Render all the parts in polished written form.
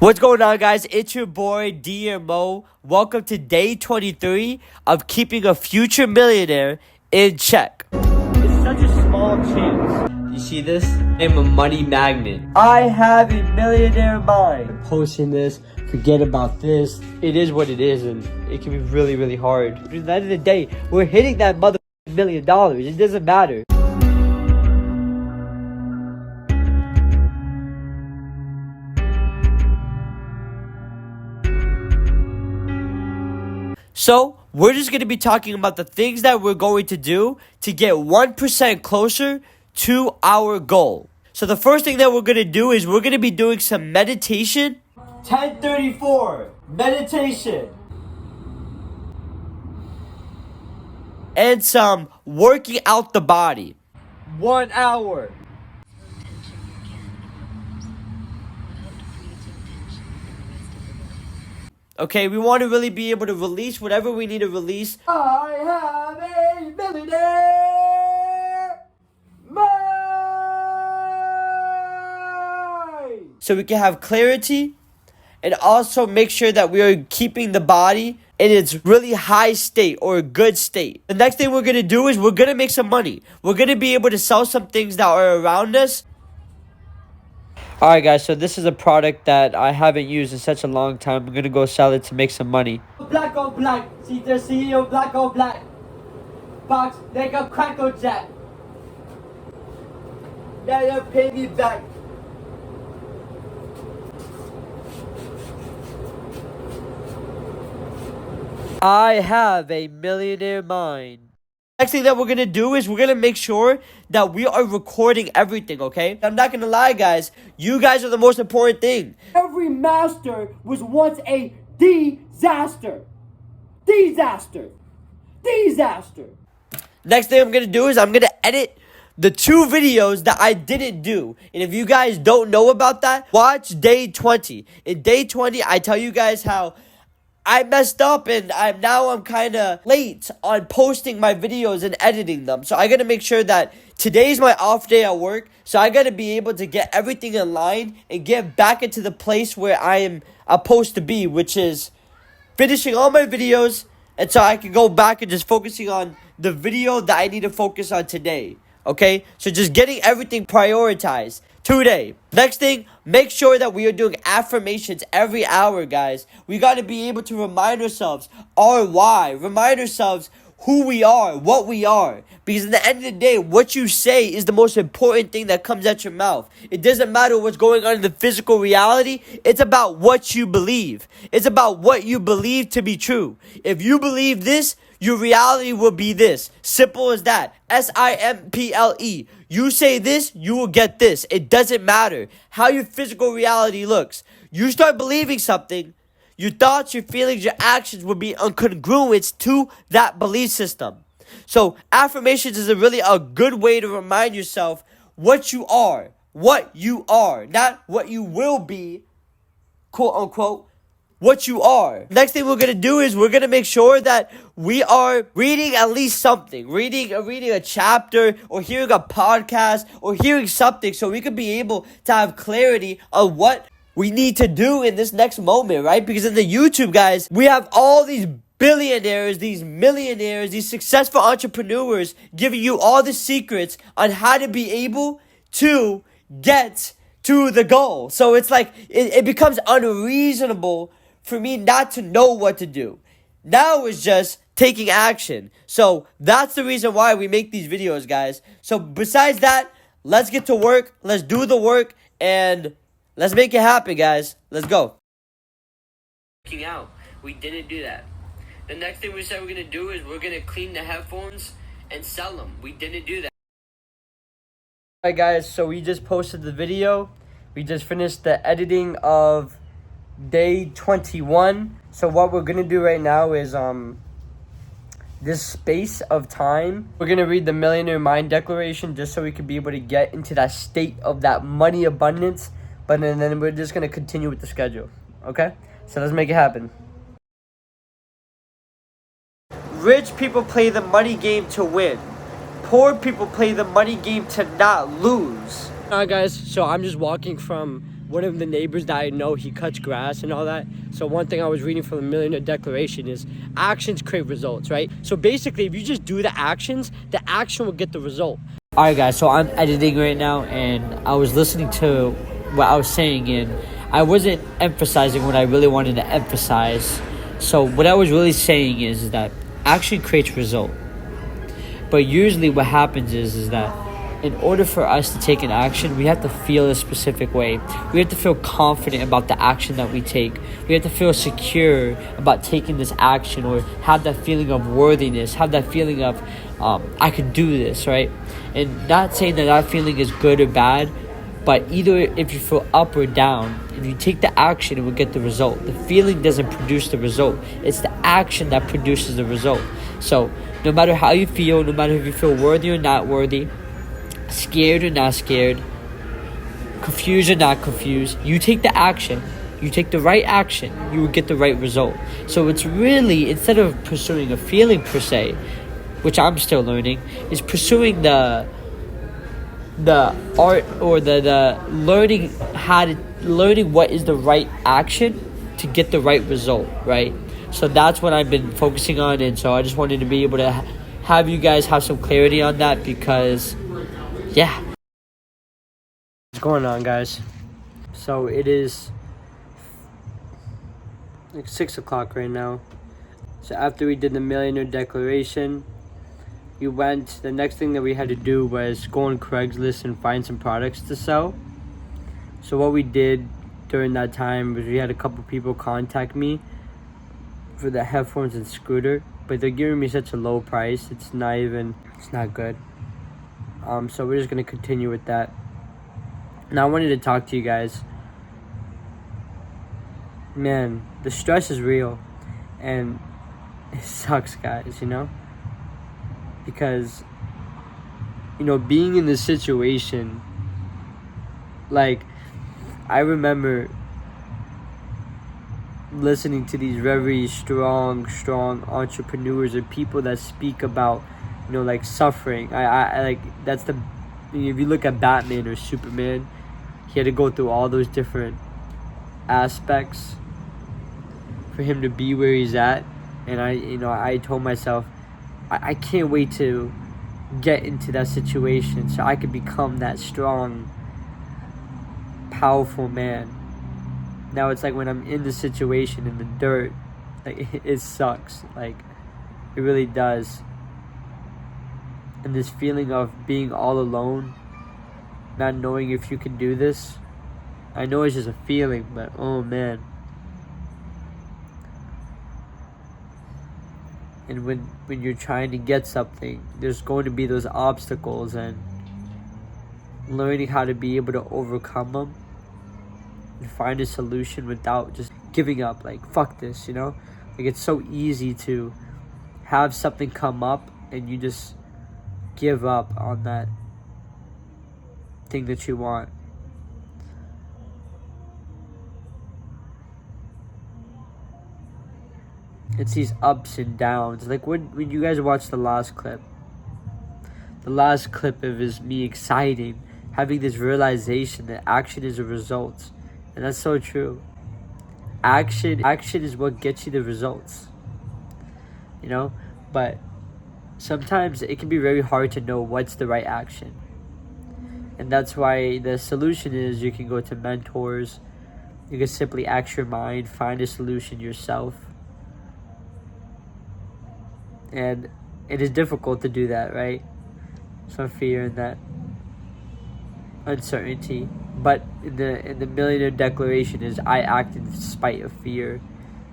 What's going on, guys? It's your boy DMO. Welcome to day 23 of keeping a future millionaire in check. It's such a small chance. You see this? I'm a money magnet. I have a millionaire mind. I'm posting this, forget about this. It is what it is, and it can be really, really hard. But at the end of the day, we're hitting that $1 million. It doesn't matter. So, we're just going to be talking about the things that we're going to do to get 1% closer to our goal. So, the first thing that we're going to do is we're going to be doing some meditation. 10:34, meditation. And some working out the body. 1 hour. Okay, we want to really be able to release whatever we need to release. I have a millionaire mind! So we can have clarity and also make sure that we are keeping the body in its really high state or a good state. The next thing we're going to do is we're going to make some money. We're going to be able to sell some things that are around us. Alright guys, so this is a product that I haven't used in such a long time. I'm gonna go sell it to make some money. Black on black, see the CEO black on black. Box, make a crackle jack. Now you pay me back. I have a millionaire mind. Next thing that we're going to do is we're going to make sure that we are recording everything, okay? I'm not going to lie, guys. You guys are the most important thing. Every master was once a disaster. Disaster. Disaster. Next thing I'm going to do is I'm going to edit the 2 videos that I didn't do. And if you guys don't know about that, watch day 20. In day 20, I tell you guys how I messed up and I'm kind of late on posting my videos and editing them. So I got to make sure that today's my off day at work. So I got to be able to get everything in line and get back into the place where I'm supposed to be, which is finishing all my videos. And so I can go back and just focusing on the video that I need to focus on today. Okay? So just getting everything prioritized today. Next thing, make sure that we are doing affirmations every hour, guys. We got to be able to remind ourselves our why. Remind ourselves who we are, what we are. Because at the end of the day, what you say is the most important thing that comes out your mouth. It doesn't matter what's going on in the physical reality. It's about what you believe. It's about what you believe to be true. If you believe this, your reality will be this. Simple as that. SIMPLE. You say this, you will get this. It doesn't matter how your physical reality looks. You start believing something, your thoughts, your feelings, your actions will be incongruent to that belief system. So affirmations is really a good way to remind yourself what you are. What you are. Not what you will be, quote unquote. What you are. Next thing we're going to do is we're going to make sure that we are reading at least something. Reading a chapter or hearing a podcast or hearing something so we can be able to have clarity on what we need to do in this next moment, right? Because in the YouTube, guys, we have all these billionaires, these millionaires, these successful entrepreneurs giving you all the secrets on how to be able to get to the goal. So it's like it becomes unreasonable for me not to know what to do. Now it's just taking action. So that's the reason why we make these videos, guys. So besides that, let's get to work. Let's do the work and let's make it happen, guys. Let's go. Out. We didn't do that. The next thing we said we're going to do is we're going to clean the headphones and sell them. We didn't do that. Alright, guys. So we just posted the video. We just finished the editing of day 21. So what we're gonna do right now is this space of time, we're gonna read the Millionaire Mind Declaration just so we can be able to get into that state of that money abundance. But then we're just gonna continue with the schedule. Okay, so let's make it happen. Rich people play the money game to win. Poor people play the money game to not lose. Alright guys, so I'm just walking from one of the neighbors that I know, he cuts grass and all that. So one thing I was reading from the Millionaire Declaration is actions create results, right? So basically, if you just do the action will get the result. Alright guys, so I'm editing right now and I was listening to what I was saying and I wasn't emphasizing what I really wanted to emphasize. So what I was really saying is that action creates result. But usually what happens is that in order for us to take an action, we have to feel a specific way. We have to feel confident about the action that we take. We have to feel secure about taking this action, or have that feeling of worthiness, have that feeling of, I can do this, right? And not saying that feeling is good or bad, but either if you feel up or down, if you take the action, it will get the result. The feeling doesn't produce the result. It's the action that produces the result. So no matter how you feel, no matter if you feel worthy or not worthy, scared or not scared, confused or not confused, you take the action, you take the right action, you will get the right result. So it's really, instead of pursuing a feeling per se, which I'm still learning, is pursuing the art, or the learning what is the right action to get the right result, right? So that's what I've been focusing on, and so I just wanted to be able to have you guys have some clarity on that, because yeah. What's going on, guys? So it is like 6 o'clock right now. So after we did the Millionaire Declaration, the next thing that we had to do was go on Craigslist and find some products to sell. So what we did during that time was we had a couple people contact me for the headphones and scooter, but they're giving me such a low price, it's not good. So we're just gonna continue with that. Now I wanted to talk to you guys. Man, the stress is real, and it sucks, guys, because being in this situation, like, I remember listening to these very strong entrepreneurs or people that speak about like suffering. I like, that's the, if you look at Batman or Superman, he had to go through all those different aspects for him to be where he's at. And I told myself, I can't wait to get into that situation so I could become that strong, powerful man. Now it's like when I'm in the situation, in the dirt, like, it sucks, like, it really does. And this feeling of being all alone, not knowing if you can do this, I know it's just a feeling, but oh man. And when you're trying to get something, there's going to be those obstacles, and learning how to be able to overcome them and find a solution without just giving up, like, fuck this, like, it's so easy to have something come up and you just give up on that thing that you want. It's these ups and downs. Like when you guys watch the last clip of is me exciting, having this realization that action is a result. And that's so true. Action is what gets you the results. But sometimes it can be very hard to know what's the right action. And that's why the solution is you can go to mentors. You can simply ask your mind, find a solution yourself. And it is difficult to do that, right? Some fear and that uncertainty. But in the Millionaire Declaration is I act in spite of fear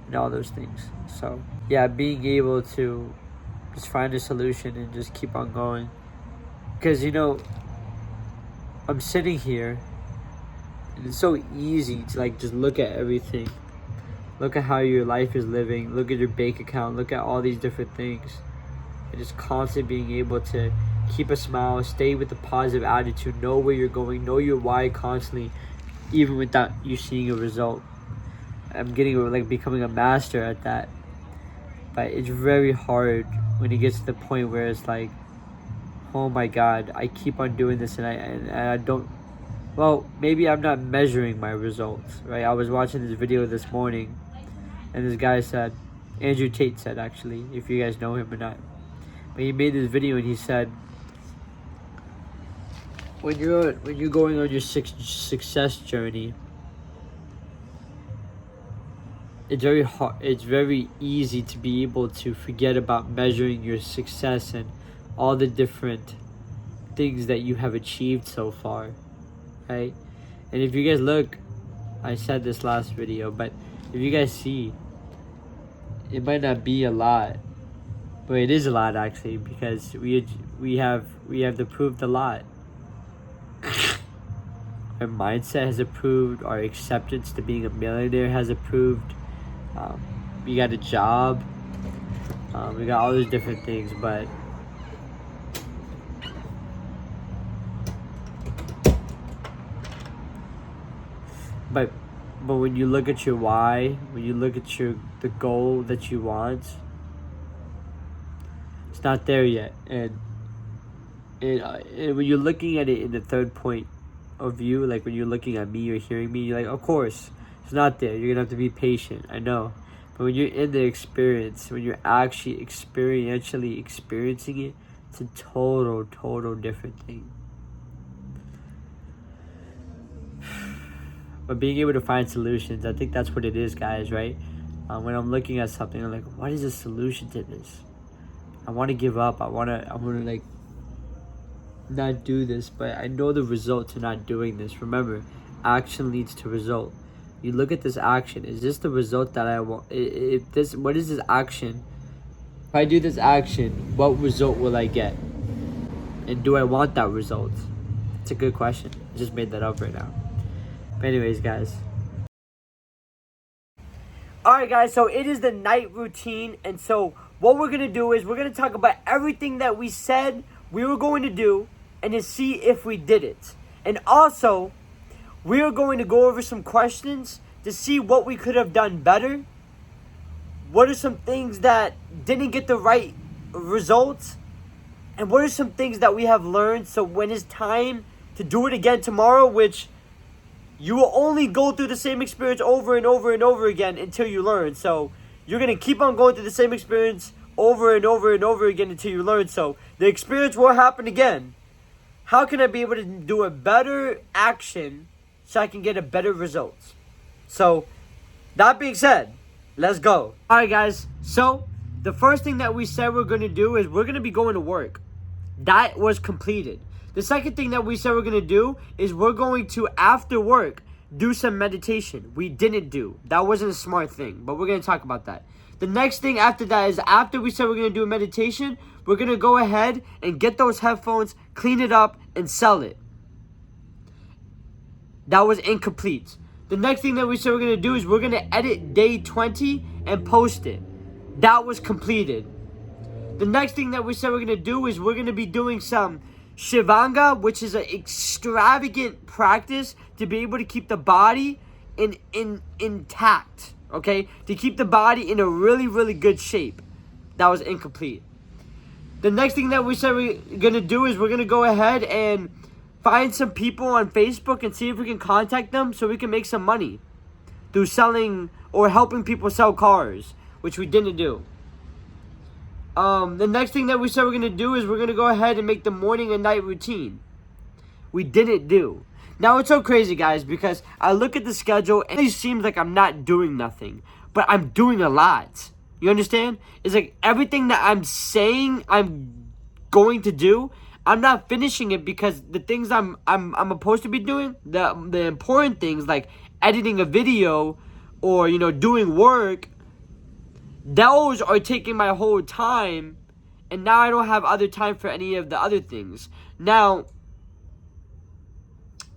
and all those things. So yeah, being able to just find a solution and just keep on going. Because I'm sitting here and it's so easy to like just look at everything. Look at how your life is living. Look at your bank account. Look at all these different things. And just constantly being able to keep a smile, stay with a positive attitude, know where you're going, know your why constantly, even without you seeing a result. I'm becoming a master at that. But it's very hard when it gets to the point where it's like, oh my God, I keep on doing this and I don't Well, maybe I'm not measuring my results, right? I was watching this video this morning, and this guy said, Andrew Tate said, actually, if you guys know him or not, but he made this video and he said, when you're going on your success journey, it's very hard. It's very easy to be able to forget about measuring your success and all the different things that you have achieved so far, right? And if you guys look, I said this last video, but if you guys see, it might not be a lot, but it is a lot actually, because we have improved a lot. Our mindset has improved. Our acceptance to being a millionaire has improved. We got a job. We got all these different things, but when you look at your why, when you look at the goal that you want, it's not there yet. And when you're looking at it in the third point of view, like when you're looking at me or hearing me, you're like, of course, it's not there. You're gonna have to be patient. I know. But when you're in the experience, when you're actually experientially experiencing it, it's a total different thing. But being able to find solutions, I think that's what it is, guys, right? When I'm looking at something, I'm like, what is the solution to this? I want to give up. I want to like not do this, but I know the result to not doing this. Remember, action leads to result. You look at this action. Is this the result that I want? What is this action? If I do this action, what result will I get? And do I want that result? It's a good question. I just made that up right now. But anyways, guys. Alright, guys, so it is the night routine. And so what we're going to do is we're going to talk about everything that we said we were going to do and to see if we did it. And also, we are going to go over some questions to see what we could have done better. What are some things that didn't get the right results? And what are some things that we have learned so when it's time to do it again tomorrow, which you will only go through the same experience over and over and over again until you learn. So you're going to keep on going through the same experience over and over and over again until you learn. So the experience will happen again. How can I be able to do a better action so I can get a better result? So that being said, let's go. All right, guys. So the first thing that we said we're going to do is we're going to be going to work. That was completed. The second thing that we said we're going to do is we're going to, after work, do some meditation. We didn't do. That wasn't a smart thing, but we're going to talk about that. The next thing after that is after we said we're going to do a meditation, we're going to go ahead and get those headphones, clean it up, and sell it. That was incomplete. The next thing that we said we're going to do is we're going to edit day 20 and post it. That was completed. The next thing that we said we're going to do is we're going to be doing some Shivanga, which is an extravagant practice to be able to keep the body intact, okay? To keep the body in a really good shape. That was incomplete. The next thing that we said we're going to do is we're going to go ahead and find some people on Facebook and see if we can contact them so we can make some money through selling or helping people sell cars, which we didn't do. The next thing that we said we're going to do is we're going to go ahead and make the morning and night routine. We didn't do. Now, it's so crazy, guys, because I look at the schedule and it seems like I'm not doing nothing. But I'm doing a lot. You understand? It's like everything that I'm saying I'm going to do, I'm not finishing it because the things I'm supposed to be doing, the important things like editing a video or, doing work, those are taking my whole time, and now I don't have other time for any of the other things. Now,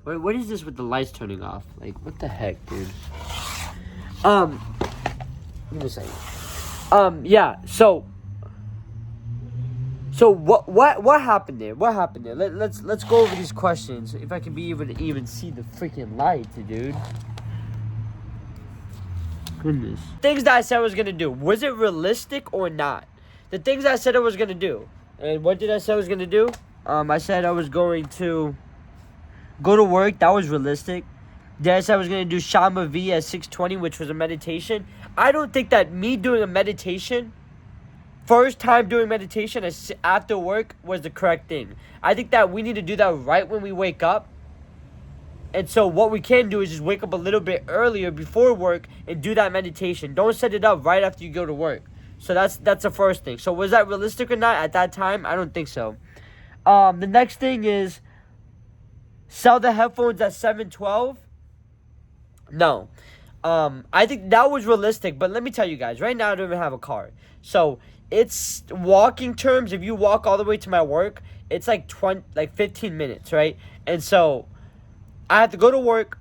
what is this with the lights turning off? Like, what the heck, dude? Give me a second. Yeah, so what happened there? What happened there? Let's go over these questions. If I can be able to even see the freaking light, dude. Goodness. Things that I said I was going to do. Was it realistic or not? The things I said I was going to do. And what did I say I was going to do? I said I was going to go to work. That was realistic. Then I said I was going to do Shama V at 6:20, which was a meditation. I don't think that me doing a meditation, first time doing meditation after work, was the correct thing. I think that we need to do that right when we wake up. And so what we can do is just wake up a little bit earlier before work and do that meditation. Don't set it up right after you go to work. So that's the first thing. So was that realistic or not at that time? I don't think so. The next thing is sell the headphones at 7:12. No. I think that was realistic, but let me tell you guys, right now I don't even have a car. So it's walking terms. If you walk all the way to my work, it's like 15 minutes, right? And so I have to go to work,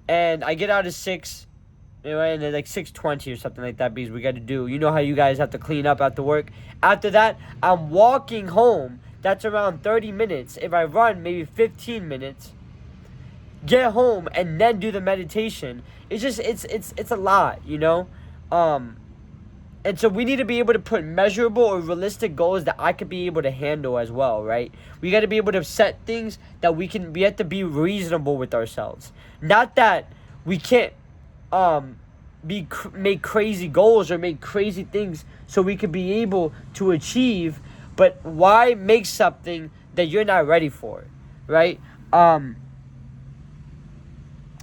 and I get out at 6, right? And then like 6:20 or something like that, because we got to do, you know how you guys have to clean up after work. After that, I'm walking home. That's around 30 minutes. If I run, maybe 15 minutes. Get home and then do the meditation. It's just it's a lot, you know. And so we need to be able to put measurable or realistic goals that I could be able to handle as well, right? We got to be able to set things that we have to be reasonable with ourselves. Not that we can't make crazy goals or make crazy things so we could be able to achieve, but why make something that you're not ready for, right?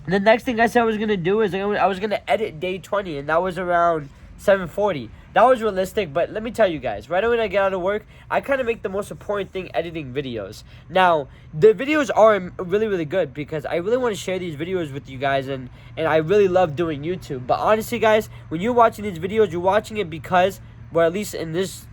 The next thing I said I was going to do is I was going to edit day 20, and that was around 7:40. That was realistic, but let me tell you guys, right when I get out of work, I kind of make the most important thing, editing videos. Now, the videos are really, really good because I really want to share these videos with you guys, and I really love doing YouTube. But honestly, guys, when you're watching these videos, you're watching it because, well, at least in this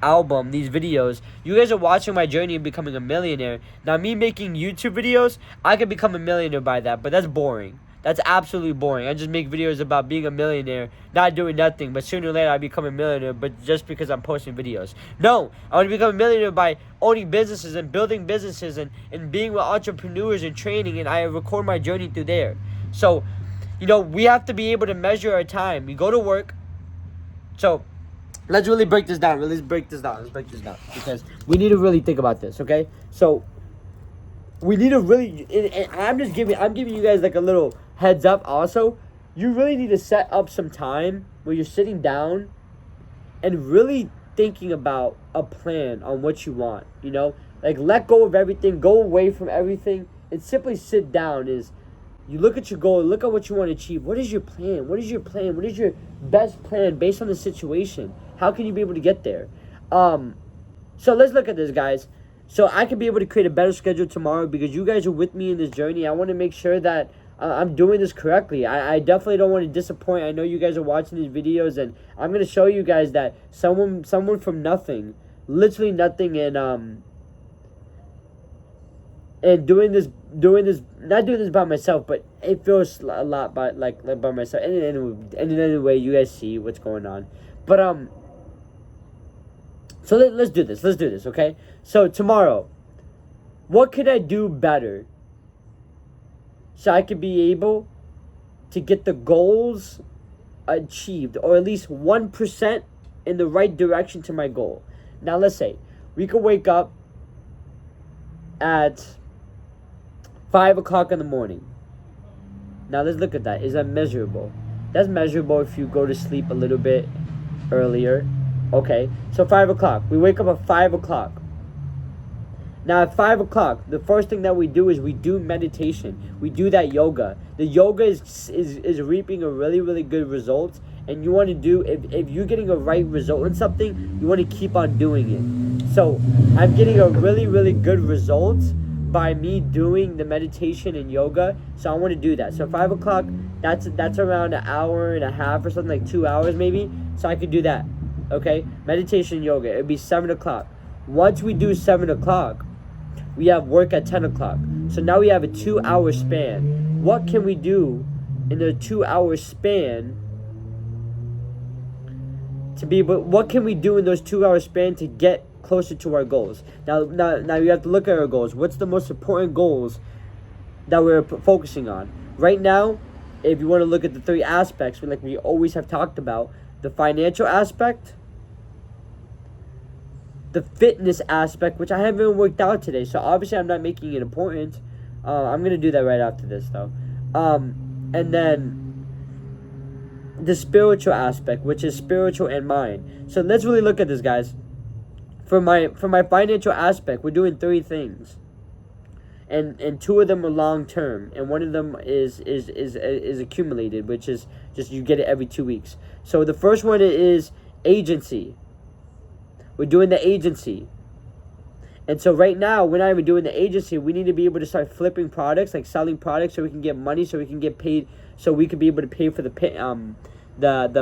album, these videos, you guys are watching my journey of becoming a millionaire. Now, me making YouTube videos, I could become a millionaire by that, but that's boring. That's absolutely boring. I just make videos about being a millionaire, not doing nothing, but sooner or later I become a millionaire, but just because I'm posting videos. No, I want to become a millionaire by owning businesses and building businesses and being with entrepreneurs and training, and I record my journey through there. So, you know, we have to be able to measure our time. We go to work. So, let's really break this down. Let's break this down because we need to really think about this, okay? So, we need to really, and I'm giving you guys like a little heads up also. You really need to set up some time where you're sitting down and really thinking about a plan on what you want, you know? Like, let go of everything, go away from everything, and simply sit down. Is you look at your goal, look at what you want to achieve. What is your plan? What is your plan? What is your best plan based on the situation? How can you be able to get there? So let's look at this, guys. So I can be able to create a better schedule tomorrow because you guys are with me in this journey. I want to make sure that I'm doing this correctly. I definitely don't want to disappoint. I know you guys are watching these videos, and I'm going to show you guys that someone from nothing, literally nothing, and doing this, not doing this by myself, but it feels a lot by by myself. And anyway, you guys see what's going on. But so let's do this. Let's do this, okay? So tomorrow, what could I do better so I could be able to get the goals achieved, or at least 1% in the right direction to my goal? Now, let's say we could wake up at 5 o'clock in the morning. Now, let's look at that. Is that measurable? That's measurable if you go to sleep a little bit earlier. Okay, so 5 o'clock. We wake up at 5 o'clock. Now, at 5 o'clock, the first thing that we do is we do meditation. We do that yoga. The yoga is reaping a really, really good result. And you want to do, if you're getting a right result in something, you want to keep on doing it. So, I'm getting a really, really good result by me doing the meditation and yoga. So, I want to do that. So, 5 o'clock, that's around an hour and a half or something, like 2 hours maybe. So, I could do that. Okay, meditation, yoga. It'd be 7 o'clock. Once we do 7 o'clock, we have work at 10 o'clock. So now we have a 2-hour span. What can we do in a 2-hour span to be able? What can we do in those 2-hour span to get closer to our goals? Now you have to look at our goals. What's the most important goals that we're focusing on right now? If you want to look at the 3 aspects, like we always have talked about, the financial aspect, the fitness aspect, which I haven't even worked out today, so obviously I'm not making it important, I'm gonna do that right after this though. And then the spiritual aspect, which is spiritual and mind. So let's really look at this, guys. For my financial aspect, we're doing 3 things, and 2 of them are long term, and one of them is accumulated, which is just you get it every 2 weeks. So the first one is agency. We're doing the agency. And so right now, we're not even doing the agency. We need to be able to start flipping products, like selling products, so we can get money, so we can get paid, so we can be able to pay for the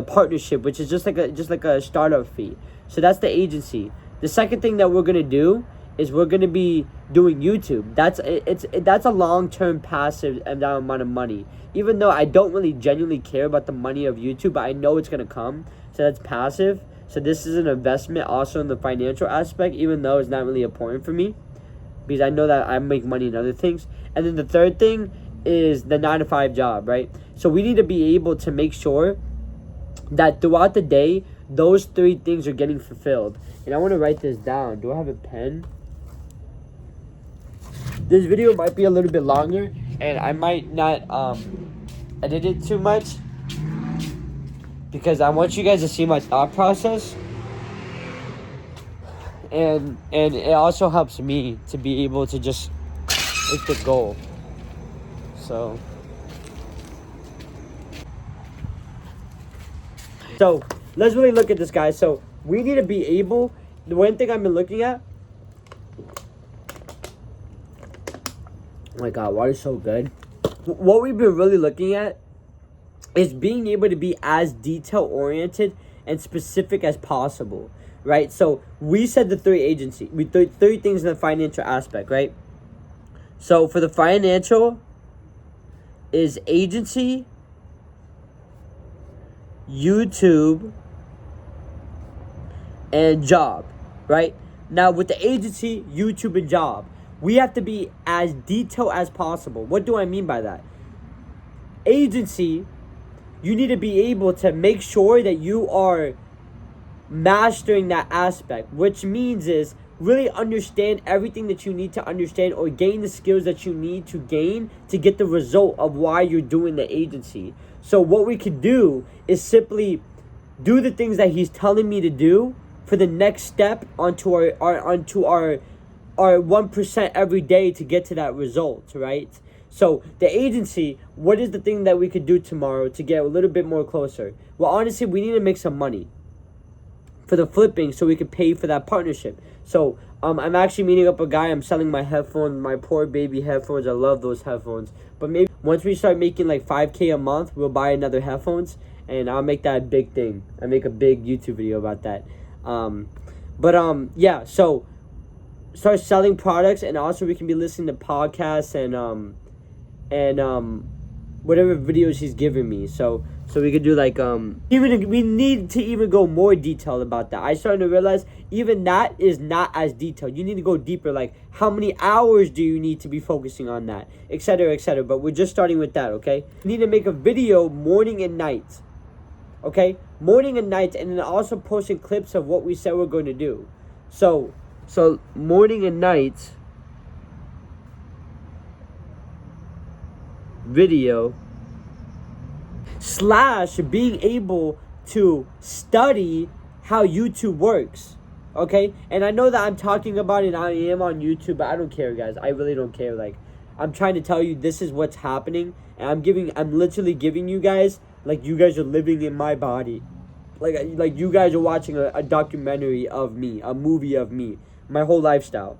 partnership, which is just like a startup fee. So that's the agency. The second thing that we're gonna do is we're gonna be doing YouTube. That's a long-term passive amount of money. Even though I don't really genuinely care about the money of YouTube, but I know it's gonna come. So that's passive. So this is an investment also in the financial aspect, even though it's not really important for me, because I know that I make money in other things. And then the third thing is the 9-to-5 job, right? So we need to be able to make sure that throughout the day, those 3 things are getting fulfilled. And I want to write this down. Do I have a pen? This video might be a little bit longer, and I might not edit it too much, because I want you guys to see my thought process, and it also helps me to be able to just make the goal. So let's really look at this, guys. So we need to be able, the one thing I've been looking at, oh my god, water's so good. What we've been really looking at is being able to be as detail oriented and specific as possible, right? So we said the 3 things in the financial aspect, right? So for the financial is agency, YouTube, and job, right? Now with the agency, YouTube, and job, we have to be as detailed as possible. What do I mean by that? Agency, you need to be able to make sure that you are mastering that aspect, which means is really understand everything that you need to understand, or gain the skills that you need to gain to get the result of why you're doing the agency. So what we could do is simply do the things that he's telling me to do for the next step onto our 1% every day to get to that result, right? So the agency, what is the thing that we could do tomorrow to get a little bit more closer? Well, honestly, we need to make some money for the flipping so we could pay for that partnership. So I'm actually meeting up a guy. I'm selling my headphones, my poor baby headphones. I love those headphones. But maybe once we start making like 5K a month, we'll buy another headphones, and I'll make that a big thing. I make a big YouTube video about that. Yeah, so start selling products, and also we can be listening to podcasts and whatever videos he's giving me. So we could do like even we need to even go more detailed about that. I started to realize even that is not as detailed. You need to go deeper, like how many hours do you need to be focusing on that, etc., etc. But we're just starting with that, okay? You need to make a video morning and night, okay? Morning and night, and then also posting clips of what we said we're going to do. So morning and night video / being able to study how YouTube works, okay? And I know that I'm talking about it, I am on YouTube, but I don't care, guys. I really don't care. Like, I'm trying to tell you this is what's happening, and I'm literally giving you guys, like, you guys are living in my body. Like you guys are watching a documentary of me, a movie of me, my whole lifestyle.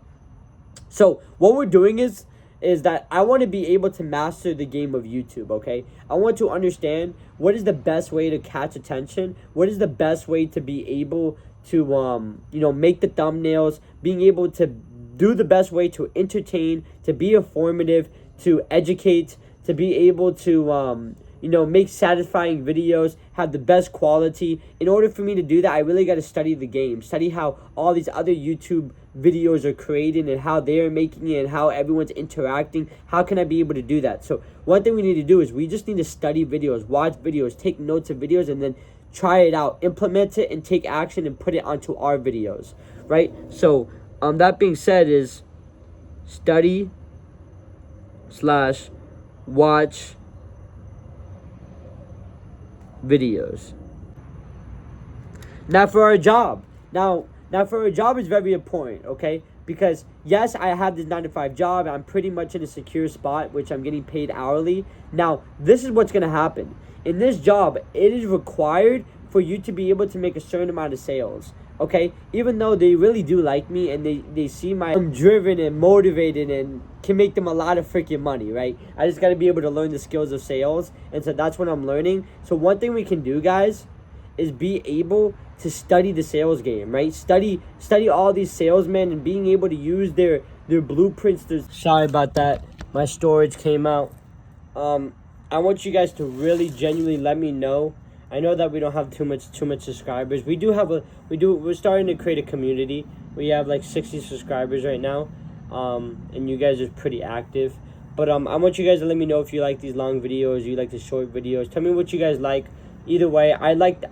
So what we're doing is that I want to be able to master the game of YouTube, okay? I want to understand what is the best way to catch attention, what is the best way to be able to make the thumbnails, being able to do the best way to entertain, to be informative, to educate, to be able to make satisfying videos, have the best quality. In order for me to do that, I really got to study the game, study how all these other YouTube videos are created and how they're making it and how everyone's interacting. How can I be able to do that? So one thing we need to do is we just need to study videos, watch videos, take notes of videos, and then try it out, implement it, and take action and put it onto our videos, right? So that being said, is study slash watch videos. Now for our job. Now for our job is very important, okay? Because yes, I have this 9-to-5 job. I'm pretty much in a secure spot, which I'm getting paid hourly. Now, this is what's gonna happen. In this job, it is required for you to be able to make a certain amount of sales. Okay? Even though they really do like me and they see I'm driven and motivated and can make them a lot of freaking money, right? I just gotta be able to learn the skills of sales. And so that's what I'm learning. So one thing we can do, guys, is be able to study the sales game, right? Study all these salesmen and being able to use their blueprints. Sorry about that. My storage came out. I want you guys to really genuinely let me know. I know that we don't have too much subscribers. We're starting to create a community. We have like 60 subscribers right now. And you guys are pretty active. But I want you guys to let me know if you like these long videos, you like the short videos. Tell me what you guys like. Either way, I like these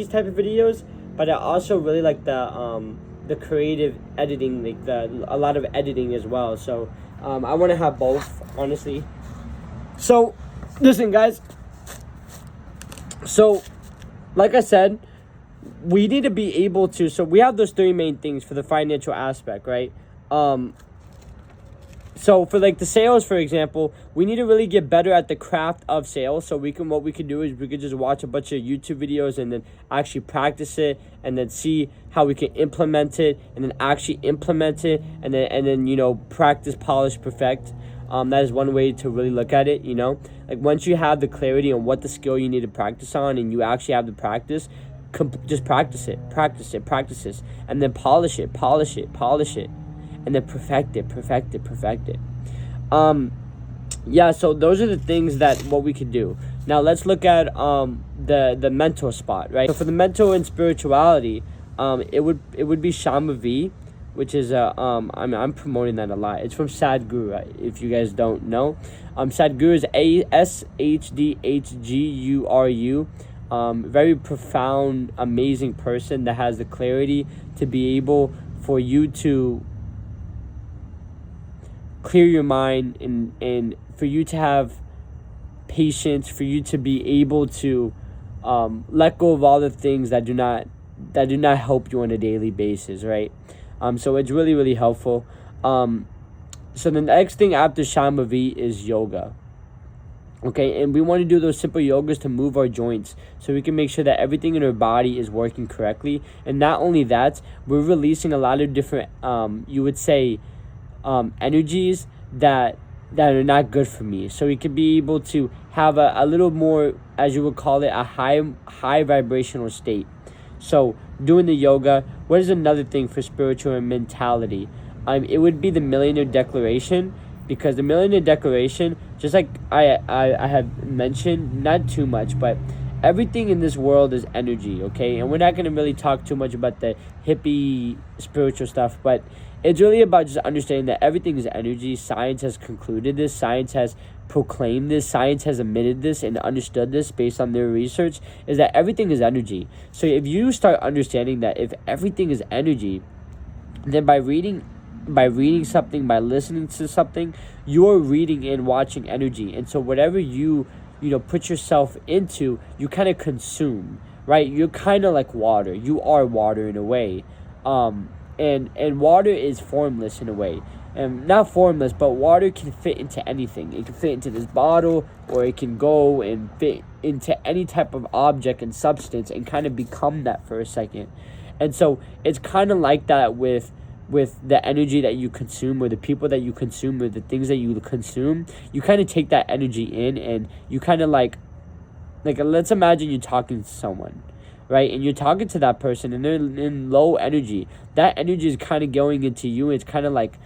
type of videos, but I also really like the creative editing, like a lot of editing as well. So I want to have both, honestly. So listen, guys. So like I said, we need to be able to. So we have those three main things for the financial aspect, right? So for like the sales, for example, we need to really get better at the craft of sales. So what we can do is we could just watch a bunch of YouTube videos and then actually practice it and then see how we can implement it and then actually implement it and then practice, polish, perfect. That is one way to really look at it, Like once you have the clarity on what the skill you need to practice on and you actually have the practice, just practice it, and then polish it. And then perfect it. Yeah, so those are the things that what we could do. Now let's look at the mental spot, right? So for the mental and spirituality, it would be Shama V, which is I'm promoting that a lot. It's from Sadhguru, right? If you guys don't know. Sadhguru is SHDHGURU. Very profound, amazing person that has the clarity to be able for you to clear your mind and for you to have patience, for you to be able to let go of all the things that do not help you on a daily basis, right? So it's really, really helpful. So the next thing after Shama V is yoga. Okay, and we want to do those simple yogas to move our joints so we can make sure that everything in our body is working correctly. And not only that, we're releasing a lot of different, you would say, energies that are not good for me. So we could be able to have a little more, as you would call it, a high vibrational state. So doing the yoga. What is another thing for spiritual and mentality? It would be the Millionaire Declaration, because the Millionaire Declaration, just like I have mentioned, not too much, but everything in this world is energy, okay? And we're not going to really talk too much about the hippie spiritual stuff, but it's really about just understanding that everything is energy. Science has concluded this. Science has proclaimed this. Science has admitted this and understood this based on their research, is that everything is energy. So if you start understanding that if everything is energy, then by reading something, by listening to something, you're reading and watching energy. And so whatever you put yourself into, you kind of consume, right? You're kind of like water. You are water in a way. And water is formless in a way. Not formless, but water can fit into anything. It can fit into this bottle, or it can go and fit into any type of object and substance and kind of become that for a second. And so it's kind of like that with the energy that you consume, or the people that you consume, or the things that you consume. You kind of take that energy in, and you kind of like let's imagine you're talking to someone, right? And you're talking to that person and they're in low energy. That energy is kind of going into you. It's kind of like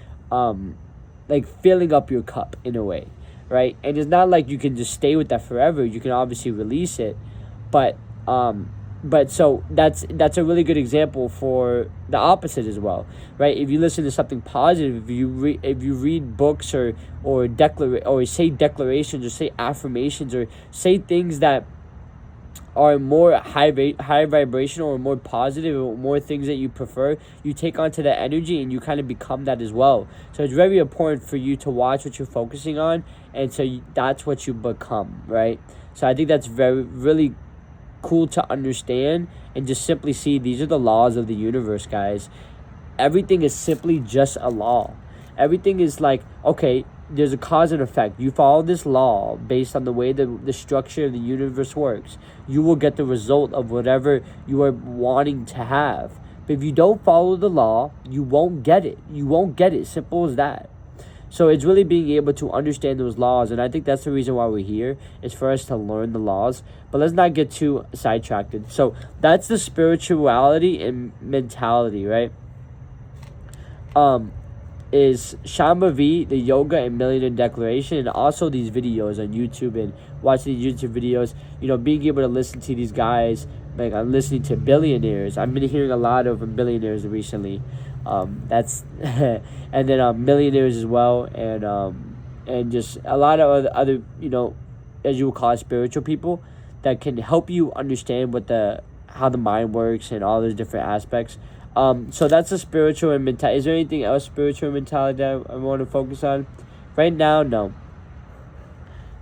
filling up your cup in a way, right? And it's not like you can just stay with that forever. You can obviously release it, but so that's a really good example for the opposite as well, right? If you listen to something positive, if you read books or say declarations, or say affirmations, or say things that are more high vibrational or more positive or more things that you prefer, you take onto that energy and you kind of become that as well. So it's very important for you to watch what you're focusing on, and so that's what you become, right? So I think that's really cool to understand and just simply see these are the laws of the universe, guys. Everything is simply just a law. Everything is like, okay, there's a cause and effect. You follow this law based on the way the structure of the universe works. You will get the result of whatever you are wanting to have. But if you don't follow the law, you won't get it. You won't get it. Simple as that. So it's really being able to understand those laws. And I think that's the reason why we're here, is for us to learn the laws. But let's not get too sidetracked. So that's the spirituality and mentality, right? Is Shambhavi, the yoga and millionaire declaration, and also these videos on YouTube and watching these YouTube videos, being able to listen to these guys. Like, I'm listening to billionaires. I've been hearing a lot of billionaires recently. That's and then millionaires as well, and just a lot of other as you would call it, spiritual people that can help you understand how the mind works and all those different aspects. So that's the spiritual and mentality. Is there anything else spiritual and mentality that I want to focus on? Right now, no.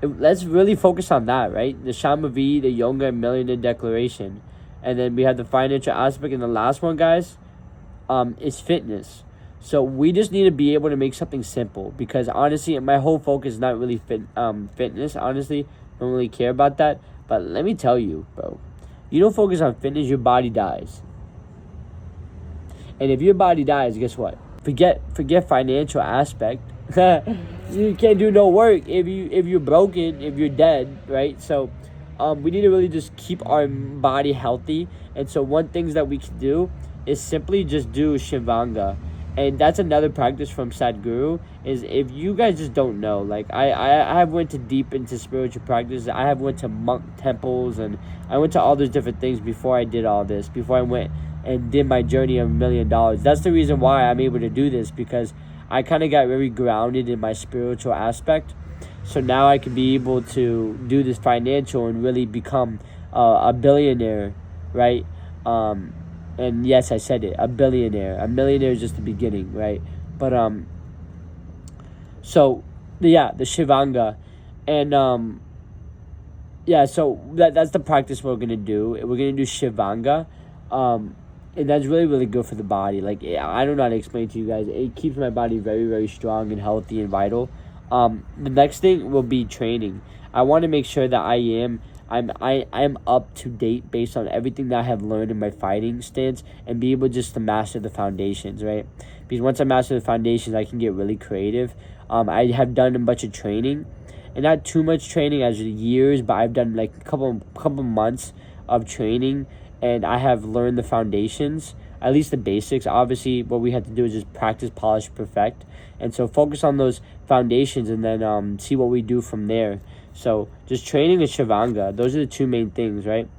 Let's really focus on that, right? The Shambhavi, the yoga and millionaire declaration. And then we have the financial aspect. And the last one, guys, is fitness. So we just need to be able to make something simple. Because honestly, my whole focus is not really fitness. Honestly, I don't really care about that. But let me tell you, bro. You don't focus on fitness, your body dies. And if your body dies, guess what? Forget financial aspect. You can't do no work if you're broken, if you're dead, right? So we need to really just keep our body healthy. And so one thing that we can do is simply just do Shivanga. And that's another practice from Sadhguru, is if you guys just don't know, like I have went deep into spiritual practice. I have went to monk temples, and I went to all those different things before I did all this, before I went and did my journey of $1 million. That's the reason why I'm able to do this, because I kind of got very grounded in my spiritual aspect. So now I can be able to do this financial and really become a billionaire, right? And yes, I said it, a billionaire. A millionaire is just the beginning, right? But so yeah, the Shivanga, and so that's the practice we're gonna do. We're gonna do Shivanga, and that's really, really good for the body. Like, I don't know how to explain to you guys. It keeps my body very, very strong and healthy and vital. The next thing will be training. I want to make sure that I'm up to date based on everything that I have learned in my fighting stance, and be able just to master the foundations, right? Because once I master the foundations, I can get really creative. I have done a bunch of training, and not too much training as years, but I've done like a couple months of training, and I have learned the foundations, at least the basics. Obviously, what we have to do is just practice, polish, perfect. And so focus on those foundations, and then see what we do from there. So just training and Shivanga, those are the two main things, right?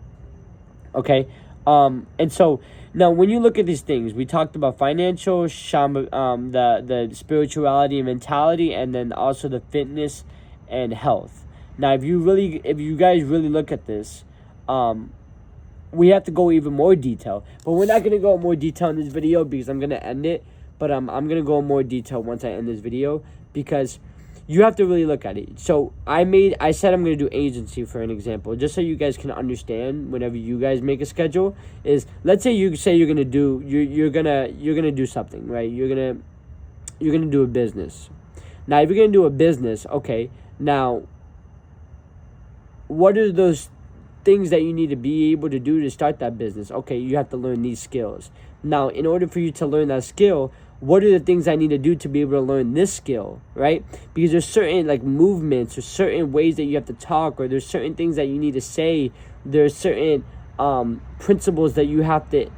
Okay. And so now when you look at these things, we talked about financial, the spirituality and mentality, and then also the fitness and health. Now, if you guys really look at this, we have to go even more detail, but we're not going to go in more detail in this video because I'm going to end it. But I'm going to go in more detail once I end this video, because you have to really look at it. So I said I'm going to do agency for an example, just so you guys can understand whenever you guys make a schedule. Is, let's say you're going to do, you're going to do something, right? You're going to do a business. Now, if you're going to do a business, okay, now what are those things that you need to be able to do to start that business? Okay, you have to learn these skills. Now, in order for you to learn that skill, what are the things I need to do to be able to learn this skill, right? Because there's certain like movements or certain ways that you have to talk, or there's certain things that you need to say. There's certain principles that you have to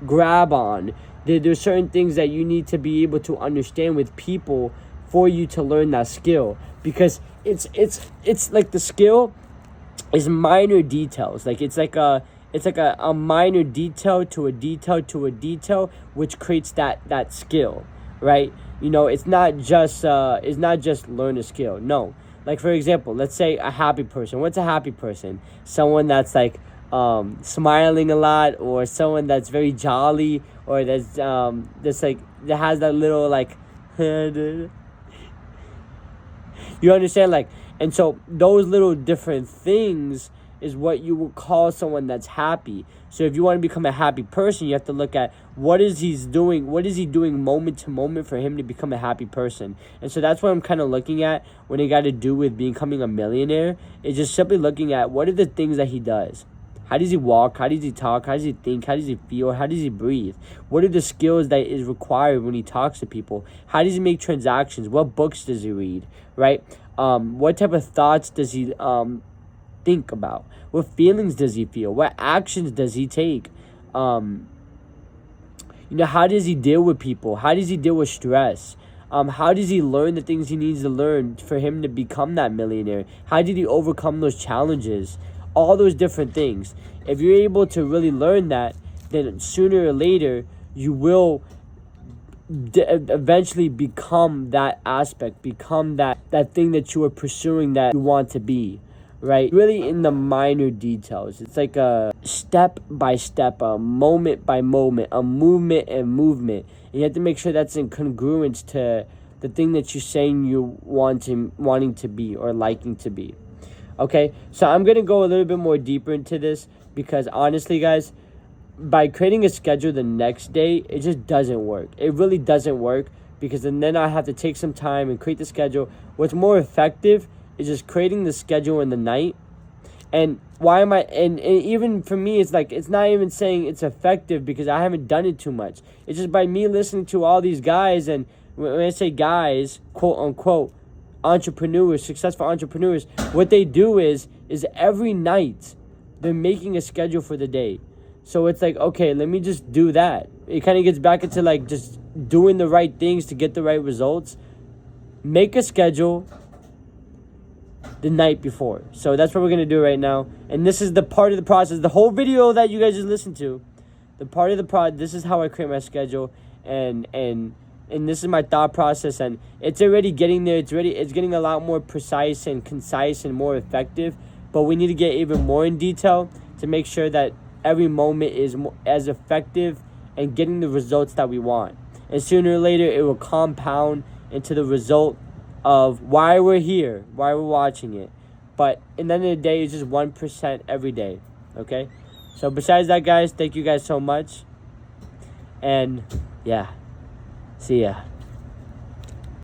grab on. There's certain things that you need to be able to understand with people for you to learn that skill. Because it's like the skill is minor details. Like it's like a minor detail to a detail to a detail, which creates that skill, right? It's not just learn a skill. No, Like, for example, let's say a happy person. What's a happy person? Someone that's like smiling a lot, or someone that's very jolly, or that's like that has that little like you understand, like, and so those little different things is what you will call someone that's happy. So if you want to become a happy person, you have to look at what is he doing moment to moment for him to become a happy person. And so that's what I'm kind of looking at when it got to do with becoming a millionaire. Is just simply looking at what are the things that he does. How does he walk? How does he talk? How does he think? How does he feel? How does he breathe? What are the skills that is required when he talks to people? How does he make transactions? What books does he read? Right? What type of thoughts does he think about? What feelings does he feel? What actions does he take? How does he deal with people? How does he deal with stress? How does he learn the things he needs to learn for him to become that millionaire? How did he overcome those challenges? All those different things. If you're able to really learn that, then sooner or later you will eventually become that aspect, become that thing that you are pursuing, that you want to be, right? Really in the minor details. It's like a step by step, a moment by moment, a movement and movement. And you have to make sure that's in congruence to the thing that you're saying you wanting to be or liking to be. Okay, so I'm going to go a little bit more deeper into this because honestly, guys, by creating a schedule the next day, it just doesn't work. It really doesn't work because then I have to take some time and create the schedule. What's more effective is just creating the schedule in the night. And why am I, and even for me, it's like, it's not even saying it's effective because I haven't done it too much. It's just by me listening to all these guys, and when I say guys, quote unquote, entrepreneurs, successful entrepreneurs, what they do is every night they're making a schedule for the day. So it's like, okay, let me just do that. It kind of gets back into like just doing the right things to get the right results. Make a schedule the night before. So that's what we're going to do right now. And this is the part of the process, the whole video that you guys just listened to. The part of the this is how I create my schedule, and this is my thought process, and it's already getting there. It's getting a lot more precise and concise and more effective, but we need to get even more in detail to make sure that every moment is as effective and getting the results that we want. And sooner or later, it will compound into the result of why we're here, why we're watching it. But in the end of the day, it's just 1% every day, okay? So besides that, guys, thank you guys so much. And yeah, see ya.